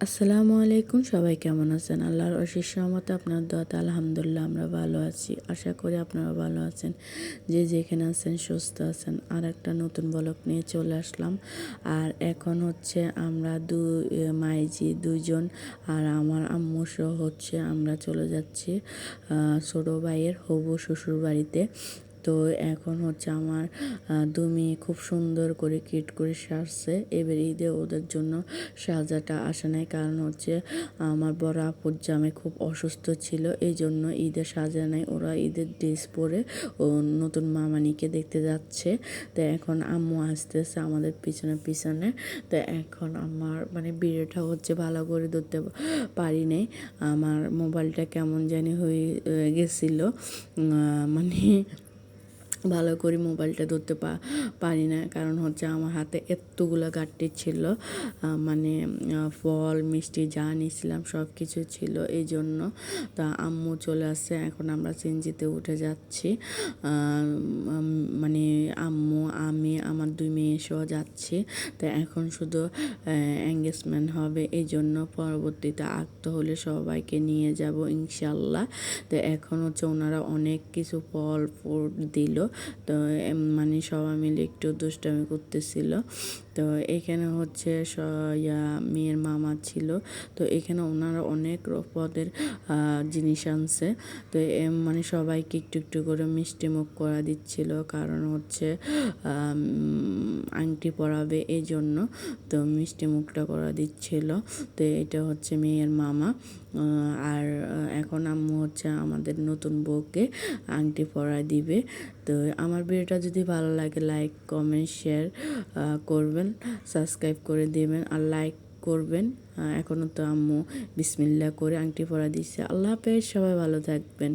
আসসালামু আলাইকুম, সবাই কেমন আছেন? আল্লাহর অশেষ রহমতে আপনার দোয়াতে আলহামদুলিল্লাহ আমরা ভালো আছি। আশা করি আপনারা ভালো আছেন। যে যেখানে আছেন সুস্থ আছেন। আর একটা নতুন ব্লগ নিয়ে চলে আসলাম। আর এখন হচ্ছে আমরা মাইজি দুইজন আর আমার আম্মু সহ হচ্ছে আমরা চলে যাচ্ছি ছোট ভাইয়ের হবু শ্বশুর বাড়িতে। তো এখন হচ্ছে আমার দুই মেয়ে খুব সুন্দর করে কিট করে সাজছে। এবার ঈদে ওদের জন্য সাজাটা আসে নাই, কারণ হচ্ছে আমার বড় আপুর জামাই খুব অসুস্থ ছিল, এই জন্য ঈদে সাজা নাই। ওরা ঈদের ড্রেস পরে ও নতুন মামানিকে দেখতে যাচ্ছে। তো এখন আম্মু আসতেছে আমাদের পিছনে পিছনে। তো এখন আমার মানে ভিডিওটা হচ্ছে ভালো করে ধরতে পারি নাই, আমার মোবাইলটা কেমন জানি হয়ে গেছিলো, মানে ভালো করে মোবাইলটা ধরতে পারি না, কারণ হচ্ছে আমার হাতে এতগুলো গাঁটটি ছিল, মানে ফল মিষ্টি যা নিয়েছিলাম সব কিছু ছিল, এই জন্য। তা আম্মু চলে আসছে, এখন আমরা সিএনজিতে উঠে যাচ্ছি। মানে আম্মু, আমি, আমার দুই মেয়ে সহ যাচ্ছি। তো এখন শুধু এঙ্গেজমেন্ট হবে, এই জন্য পরবর্তীতে আঁকতে হলে সবাইকে নিয়ে যাব ইনশাল্লাহ। তো এখন হচ্ছে ওনারা অনেক কিছু ফল ফ্রুট দিল। তো মানে সবাই মিলে একটু দুষ্টামি করতেছিল। তো এখানে হচ্ছে মেয়ের মামা ছিল। তো এখানে ওনারা অনেক পদের জিনিস আনছে। তো মানে সবাইকে একটু একটু করে মিষ্টি মুখ করা দিচ্ছিল, কারণ হচ্ছে আংটি পরাবে এই জন্য। তো মিষ্টি মুখটা করা দিচ্ছিল। তো এটা হচ্ছে মেয়ের মামা। আর এখন আম্মু হচ্ছে আমাদের নতুন বউকে আংটি পরায় দিবে। তো আমার ভিডিওটা যদি ভালো লাগে লাইক কমেন্ট শেয়ার করবেন, সাবস্ক্রাইব করে দিবেন আর লাইক করবেন। এখনও তো আম্মু বিসমিল্লাহ করে আংটি পরা দিচ্ছে। আল্লাহ হাফেজ, সবাই ভালো থাকবেন।